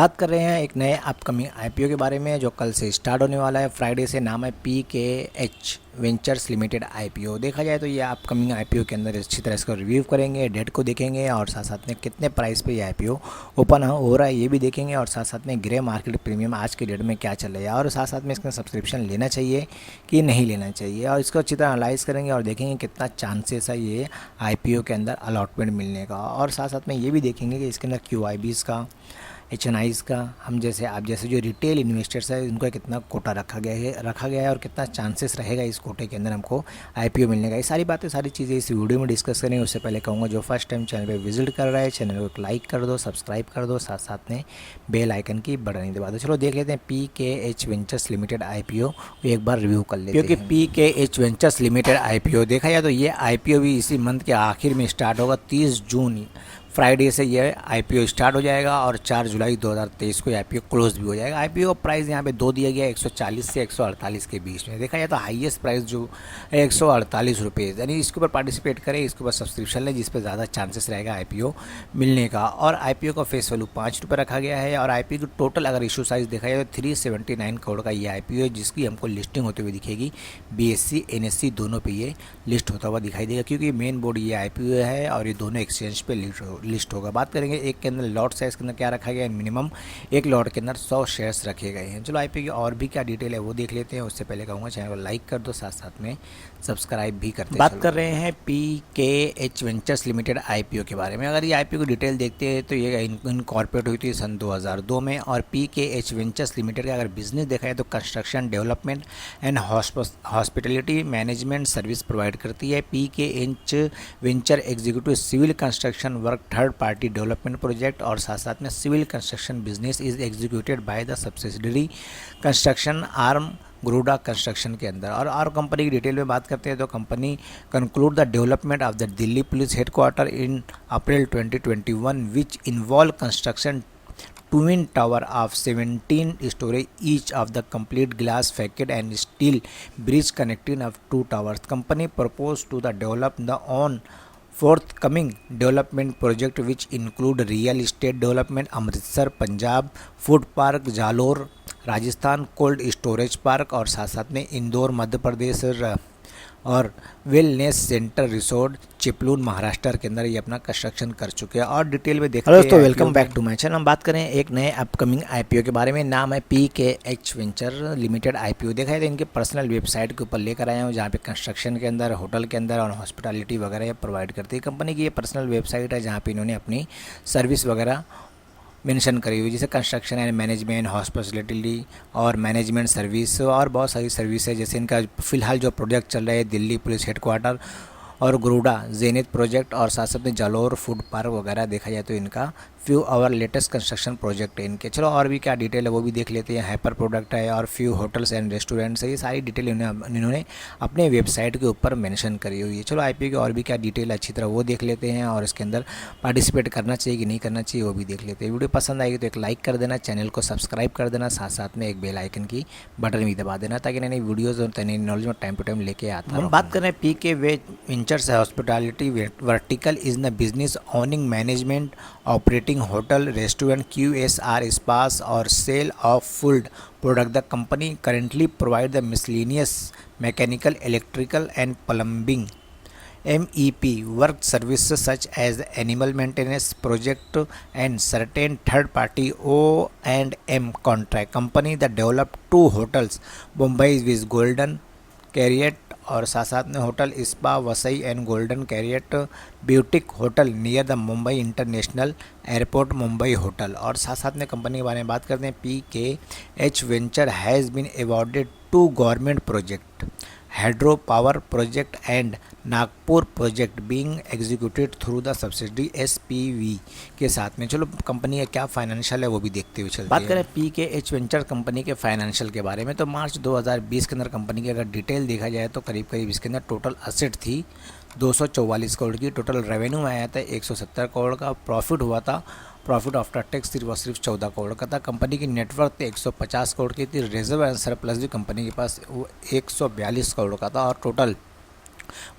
बात कर रहे हैं एक नए अपकमिंग आईपीओ के बारे में जो कल से स्टार्ट होने वाला है फ्राइडे से। नाम है पीकेएच वेंचर्स लिमिटेड आईपीओ। देखा जाए तो ये अपकमिंग आईपीओ के अंदर अच्छी तरह इसको रिव्यू करेंगे, डेट को देखेंगे और साथ साथ में कितने प्राइस पे ये आईपीओ ओपन हो रहा है ये भी देखेंगे, और साथ साथ में ग्रे मार्केट प्रीमियम आज के डेट में क्या चल रहा है, और साथ साथ में इसका सब्सक्रिप्शन लेना चाहिए कि नहीं लेना चाहिए, और इसको अच्छी तरह एनालाइज करेंगे और देखेंगे कितना चांसेस है ये आईपीओ के अंदर अलॉटमेंट मिलने का, और साथ साथ में ये भी देखेंगे कि इसके अंदर क्यूआईबीज़ का, एचएनआईज़ का, हम जैसे आप जैसे जो रिटेल इन्वेस्टर्स है उनको कितना कोटा रखा गया है और कितना चांसेस रहेगा इस कोटे के अंदर हमको आईपीओ मिलने का। ये सारी बातें सारी चीज़ें इस वीडियो में डिस्कस करेंगे। उससे पहले कहूँगा जो फर्स्ट टाइम चैनल पे विजिट कर रहा है चैनल को एक लाइक कर दो, सब्सक्राइब कर दो, साथ साथ में बेल आइकन की बटन दबा दो। चलो देख लेते हैं पीकेएच वेंचर्स लिमिटेड आईपीओ एक बार रिव्यू कर लेते हैं। क्योंकि पीकेएच वेंचर्स लिमिटेड आईपीओ देखा जाए तो ये आईपीओ भी इसी मंथ के आखिर में स्टार्ट होगा। 30 जून फ्राइडे से ये आईपीओ स्टार्ट हो जाएगा और 4 जुलाई 2023 को आईपीओ क्लोज भी हो जाएगा। आईपीओ का प्राइस यहाँ पे दो दिया गया है 140 से 148 के बीच में। देखा जाए तो हाईएस्ट प्राइस जो है 148 रुपये, यानी इसके ऊपर पार्टिसिपेट करें, इसके ऊपर सब्सक्रिप्शन लें जिस पर ज़्यादा चांसेस रहेगा आईपीओ मिलने का। और आईपीओ का फेस वैल्यू 5 रुपये रखा गया है, और आईपीओ की टोटल अगर इशू साइज़ देखा जाए तो 379 करोड़ का ये आईपीओ है, जिसकी हमको लिस्टिंग होते हुए दिखेगी। बीएससी एनएससी दोनों पे ये लिस्ट होता हुआ दिखाई देगा, क्योंकि मेन बोर्ड ये आईपीओ है और ये दोनों एक्सचेंज पे लिस्ट होगा। बात करेंगे एक के अंदर लॉट साइज के अंदर क्या रखा गया है, मिनिमम एक लॉट के अंदर 100 शेयर्स रखे गए हैं। चलो आईपीओ की और भी क्या डिटेल है वो देख लेते हैं। उससे पहले कहूँगा चैनल को लाइक कर दो, साथ साथ में सब्सक्राइब भी करते हैं। बात कर रहे हैं पीकेएच वेंचर्स लिमिटेड आईपीओ के बारे में। अगर ये आईपीओ की डिटेल देखते हैं तो ये इनकॉर्पोरेट हुई थी सन 2002 में, और पीकेएच वेंचर्स लिमिटेड का अगर बिजनेस देखा जाए तो construction, development and hospitality management service provide करती है। PKH venture executive civil construction work, third party development project, और साथ साथ में civil construction business is executed by the subsidiary construction arm Garuda construction के अंदर। और कंपनी की डिटेल में बात करते हैं तो company conclude the development of the Delhi police headquarter in April 2021 which involve construction twin tower of 17 story each of the complete glass facade and steel bridge connecting of two towers. Company proposed to the develop the on forthcoming development project which include real estate development Amritsar Punjab, food park Jalore Rajasthan, cold storage park, और साथ साथ में इंदौर मध्य प्रदेश और wellness centre resort Chiplun Maharashtra के अंदर ये अपना construction कर चुके हैं। और डिटेल में देखते हैं। दोस्तों welcome back to my channel. हम बात करें एक नए अपकमिंग आईपीओ के बारे में। नाम है पीकेएच वेंचर लिमिटेड आईपीओ। देखा है तो इनके पर्सनल वेबसाइट के ऊपर लेकर आया हूँ, जहाँ पे कंस्ट्रक्शन के अंदर, होटल के अंदर और हॉस्पिटलिटी वगैरह प्रोवाइड करती है। कंपनी की ये पर्सनल वेबसाइट है जहाँ पे इन्होंने अपनी सर्विस वगैरह मेंशन करी हुई, जैसे कंस्ट्रक्शन एंड मैनेजमेंट, हॉस्पिटलिटी और मैनेजमेंट सर्विस, और बहुत सारी सर्विस है। जैसे इनका फिलहाल जो प्रोजेक्ट चल रहा है दिल्ली पुलिस हेडक्वार्टर और गरुड़ा जेनिथ प्रोजेक्ट, और साथ साथ में जालोर फूड पार्क वगैरह देखा जाए तो इनका few our latest construction project है इनके। चलो और भी क्या डिटेल है वो भी देख लेते हैं। हाइपर प्रोडक्ट है और फ्यू होटल्स एंड रेस्टोरेंट्स है, ये सारी डिटेल इन्होंने अपने वेबसाइट के ऊपर मेंशन करी हुई है। चलो आईपीओ की और भी क्या डिटेल अच्छी तरह वो देख लेते हैं, और इसके अंदर पार्टिसिपेट करना चाहिए कि नहीं करना चाहिए वो भी देख लेते हैं। वीडियो पसंद आएगी तो एक लाइक कर देना, चैनल को सब्सक्राइब कर देना, साथ साथ में एक बेल आइकन की बटन भी दबा देना, ताकि नई वीडियोज़ और नई नॉलेज में टाइम टू टाइम लेके आता हूं। हम बात कर रहे हैं PK ventures hospitality vertical is the business owning management operating hotel restaurant QSR spas or sale of food product. The company currently provide the miscellaneous mechanical, electrical and plumbing MEP work services such as animal maintenance project and certain third party O&M contract. Company that developed two hotels Mumbai with Golden Carriot, और साथ साथ में hotel spa Vasai and golden chariot boutique hotel near the Mumbai international airport Mumbai hotel. और साथ साथ में company के बारे में बात करते हैं। PKH venture has been awarded 2 government project, hydro power project and Nagpur project being executed through the subsidy SPV के साथ में। चलो कंपनी का क्या फाइनेंशियल है वो भी देखते हुए चलते हैं। बात करें पीकेएच वेंचर कंपनी के फाइनेंशियल के बारे में तो मार्च 2020 के अंदर कंपनी की अगर डिटेल देखा जाए तो करीब करीब इसके अंदर टोटल असेट थी 244 करोड़ की, टोटल रेवेन्यू आया था 170 करोड़ का, प्रॉफिट हुआ था, प्रॉफिट आफ्टर टैक्स सिर्फ 14 करोड़ का था। कंपनी की नेटवर्थ 150 करोड़ की थी। रिजर्व एंड सरप्लस भी कंपनी के पास वो 142 करोड़ का था, और टोटल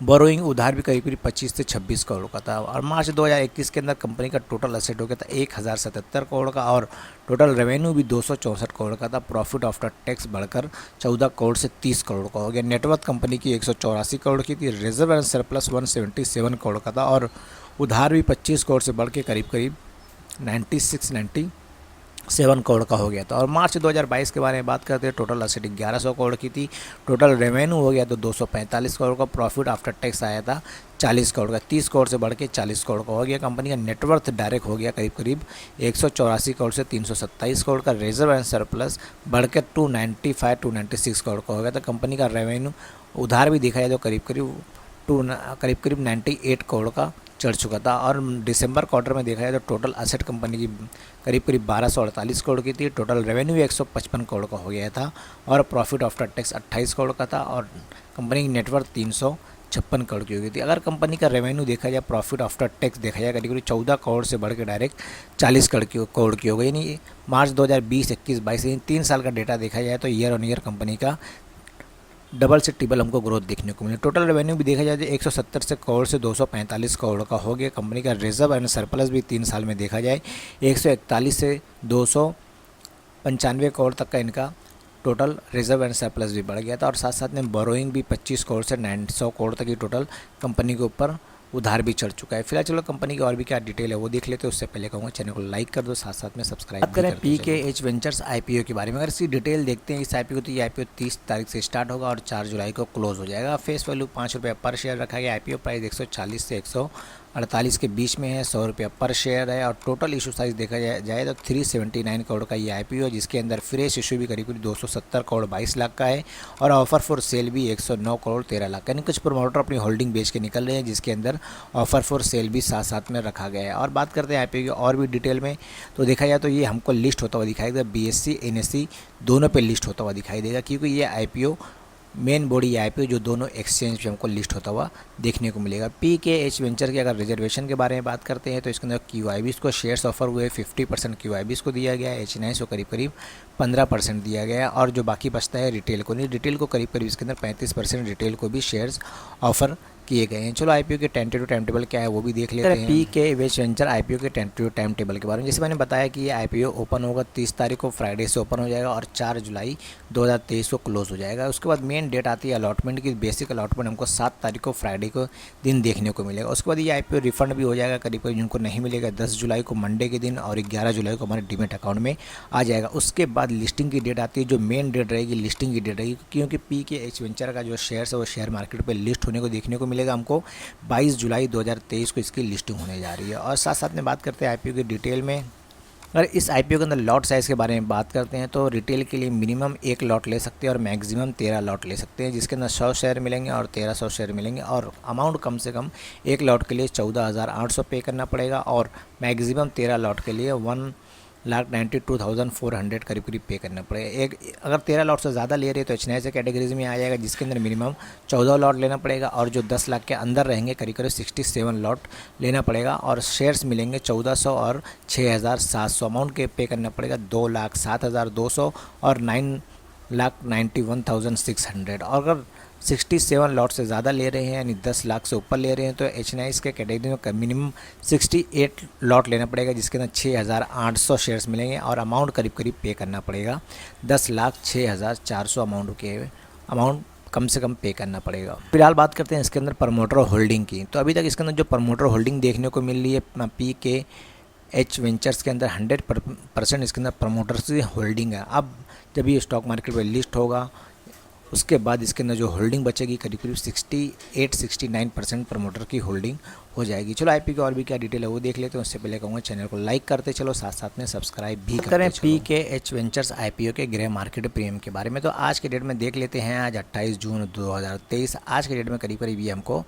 बोरोइंग उधार भी करीब करीब 25 से 26 करोड़ का था। और मार्च 2021 के अंदर कंपनी का टोटल असेट हो गया था 1077 करोड़ का और टोटल रेवेन्यू भी 264 करोड़ का था। प्रॉफिट आफ्टर टैक्स बढ़कर 14 करोड़ से 30 करोड़ का हो गया। नेटवर्थ कंपनी की 184 करोड़ की थी। रिजर्व एंड सरप्लस 177 करोड़ का था और उधार भी 25 करोड़ से बढ़ के करीब करीब 7 करोड़ का हो गया था। और मार्च 2022 के बारे में बात करते हैं, टोटल असेट 1100 करोड़ की थी। टोटल रेवेन्यू हो गया तो 245 करोड़ का। प्रॉफिट आफ्टर टैक्स आया था 40 करोड़ का, 30 करोड़ से बढ़ के 40 करोड़ का हो गया। कंपनी का नेटवर्थ डायरेक्ट हो गया करीब करीब 184 करोड़ से 327 करोड़ का। रिजर्व एंड सरप्लस बढ़ के 296 करोड़ का हो गया था। कंपनी का रेवेन्यू उधार भी देखा जाए तो करीब करीब 98 करोड़ का चढ़ चुका था। और दिसंबर क्वार्टर में देखा जाए तो टोटल असेट कंपनी की करीब करीब 1248 करोड़ की थी। टोटल रेवेन्यू 155 करोड़ का हो गया था और प्रॉफिट आफ्टर टैक्स 28 करोड़ का था और कंपनी की नेटवर्थ 356 करोड़ की हो गई थी। अगर कंपनी का रेवेन्यू देखा जाए, प्रॉफिट आफ्टर टैक्स देखा जाए, करीब करीब 14 करोड़ से बढ़ के डायरेक्ट 40 करोड़ की हो गई। यानी मार्च 2020, 21, 22 यानी 3 साल का डेटा देखा जाए तो ईयर ऑन ईयर कंपनी का डबल से ट्रिपल हमको ग्रोथ देखने को मिले। टोटल रेवेन्यू भी देखा जाए तो 170 से करोड़ से 245 करोड़ का हो गया। कंपनी का रिजर्व एंड सरप्लस भी 3 साल में देखा जाए 141 से 295 करोड़ तक का इनका टोटल रिजर्व एंड सरप्लस भी बढ़ गया था। और साथ साथ में बोरोइंग भी 25 करोड़ से 900 करोड़ तक की टोटल कंपनी के ऊपर उधार भी चढ़ चुका है। फिलहाल चलो कंपनी की और भी क्या डिटेल है वो देख लेते हैं। उससे पहले कहूँगा चैनल को लाइक कर दो, साथ साथ में सब्सक्राइब भी कर दो। PKH वेंचर्स IPO के बारे में अगर इसकी डिटेल देखते हैं, इस IPO तो ये IPO 30 तारीख से स्टार्ट होगा और 4 जुलाई को क्लोज हो जाएगा। फेस वैल्यू ₹5 पर शेयर रखा गया। IPO प्राइस 140 से 148 के बीच में है। ₹100 पर शेयर है और टोटल इशू साइज देखा जाए तो 379 करोड़ का ये IPO है, जिसके अंदर फ्रेश इशू भी करीब 270 करोड़ 22 लाख का है और ऑफर फॉर सेल भी 109 करोड़ 13 लाख का। यानी कुछ प्रमोटर अपनी होल्डिंग बेच के निकल रहे हैं, जिसके अंदर ऑफर फॉर सेल भी साथ साथ में रखा गया है। और बात करते हैं IPO की और भी डिटेल में, तो देखा जाए तो ये हमको लिस्ट होता हुआ दिखाई देगा। BSE NSE दोनों पे लिस्ट होता हुआ दिखाई देगा, क्योंकि ये IPO मेन बॉडी IPO जो दोनों एक्सचेंज पे हमको लिस्ट होता हुआ देखने को मिलेगा। PKH वेंचर के अगर रिजर्वेशन के बारे में बात करते हैं तो इसके अंदर QIBs को शेयर्स ऑफर हुए, 50% QIBs को दिया गया है। HNIs को करीब करीब 15% दिया गया है और जो बाकी बचता है रिटेल को नहीं, रिटेल को करीब करीब इसके अंदर 35% रिटेल को भी शेयर्स ऑफर किए गए हैं। चलो IPO के टेंटेटिव टाइम टेबल क्या है वो भी देख लेते हैं। PKH वेंचर IPO के टेंटेटिव टाइम टेबल के बारे में जैसे मैंने बताया कि ये IPO ओपन होगा 30 तारीख को, फ्राइडे से ओपन हो जाएगा और 4 जुलाई 2023 को क्लोज हो जाएगा। उसके बाद मेन डेट आती है अलॉटमेंट की। बेसिक अलॉटमेंट हमको 7 तारीख को फ्राइडे को दिन देखने को मिलेगा। उसके बाद ये IPO रिफंड भी हो जाएगा करीब करीब, जिनको नहीं मिलेगा 10 जुलाई को मंडे के दिन और 11 जुलाई को हमारे डीमेट अकाउंट में आ जाएगा। उसके बाद लिस्टिंग की डेट आती है, जो मेन डेट रहेगी लिस्टिंग की डेट रहेगी, क्योंकि PKH वेंचर का जो शेयर्स है वो शेयर मार्केट पर लिस्ट होने को देखने को मिलेगा हमको 22 जुलाई 2023 को इसकी लिस्टिंग होने जा रही है। और साथ साथ में बात करते हैं IPO की डिटेल में। अगर इस IPO के अंदर लॉट साइज़ के बारे में बात करते हैं तो रिटेल के लिए मिनिमम 1 लॉट ले सकते हैं और मैक्सिमम 13 लॉट ले सकते हैं, जिसके अंदर 100 शेयर मिलेंगे और 1300 शेयर मिलेंगे। और अमाउंट कम से कम 1 लॉट के लिए 14,800 पे करना पड़ेगा और मैक्सिमम 13 लॉट के लिए 1,92,400 करीब करीब पे करना पड़ेगा। अगर 13 लॉट से ज़्यादा ले रहे तो HNI से कैटेगरीज में आ जाएगा, जिसके अंदर मिनिमम 14 लॉट लेना पड़ेगा और जो 10 लाख के अंदर रहेंगे करीब करीब 67 लॉट लेना पड़ेगा और शेयर्स मिलेंगे 1400 और 6,700। अमाउंट के पे करना पड़ेगा 2,07,200 और 9,91,600। और अगर 67 लॉट से ज़्यादा ले रहे हैं यानी 10 लाख से ऊपर ले रहे हैं तो HNI के कैटेगरी में मिनिमम 68 लॉट लेना पड़ेगा, जिसके अंदर 6,800 शेयर्स मिलेंगे और अमाउंट करीब करीब पे करना पड़ेगा 10,06,400 अमाउंट कम से कम पे करना पड़ेगा। फिलहाल बात करते हैं इसके अंदर प्रमोटर होल्डिंग की। तो अभी तक इसके अंदर जो प्रमोटर होल्डिंग देखने को मिल रही है PKH वेंचर्स के अंदर 100% इसके अंदर प्रमोटर्स की होल्डिंग है। अब जब ये स्टॉक मार्केट में लिस्ट होगा उसके बाद इसके अंदर जो होल्डिंग बचेगी करीब करीब 68-69% प्रमोटर की होल्डिंग हो जाएगी। चलो IPO की और भी क्या डिटेल है वो देख लेते हैं। उससे पहले कहूँगा चैनल को लाइक करते चलो, साथ साथ में सब्सक्राइब भी करें। PKH वेंचर्स IPO के ग्रे मार्केट प्रीमियम के बारे में तो आज के डेट में देख लेते हैं। आज 28 जून 2023, आज के डेट में करीब करीब ये हमको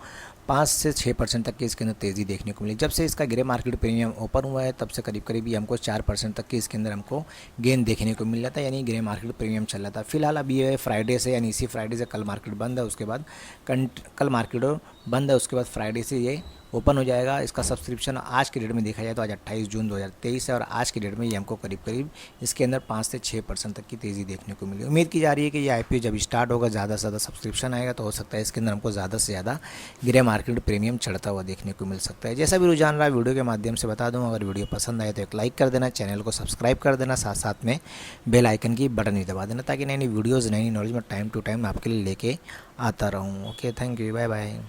5 से 6% तक की इसके अंदर तेज़ी देखने को मिली। जब से इसका ग्रे मार्केट प्रीमियम ओपन हुआ है तब से करीब करीब ये हमको 4% तक की इसके अंदर हमको गेन देखने को मिल रहा था, यानी ग्रे मार्केट प्रीमियम चल रहा था। फिलहाल अब ये फ्राइडे से यानी इसी फ्राइडे से कल मार्केट बंद है, उसके बाद कल मार्केट बंद है, उसके बाद फ्राइडे से ये ओपन हो जाएगा। इसका सब्सक्रिप्शन आज की डेट में देखा जाए तो आज 28 जून 2023 है और आज की डेट में ये हमको करीब करीब इसके अंदर 5 से 6% तक की तेज़ी देखने को मिली। उम्मीद की जा रही है कि ये आईपीओ जब स्टार्ट होगा, ज़्यादा से ज़्यादा सब्सक्रिप्शन आएगा तो हो सकता है इसके अंदर हमको ज़्यादा से ज़्यादा ग्रे मार्केट प्रीमियम चढ़ता हुआ देखने को मिल सकता है। जैसा भी रुझान रहा वीडियो के माध्यम से बता दूँ। अगर वीडियो पसंद आए तो एक लाइक कर देना, चैनल को सब्सक्राइब कर देना, साथ साथ में बेल आइकन की बटन भी दबा देना ताकि नई नई वीडियोज़, नई नई नॉलेज में टाइम टू टाइम आपके लिए लेके आता रहूँ। Okay, thank you, bye bye.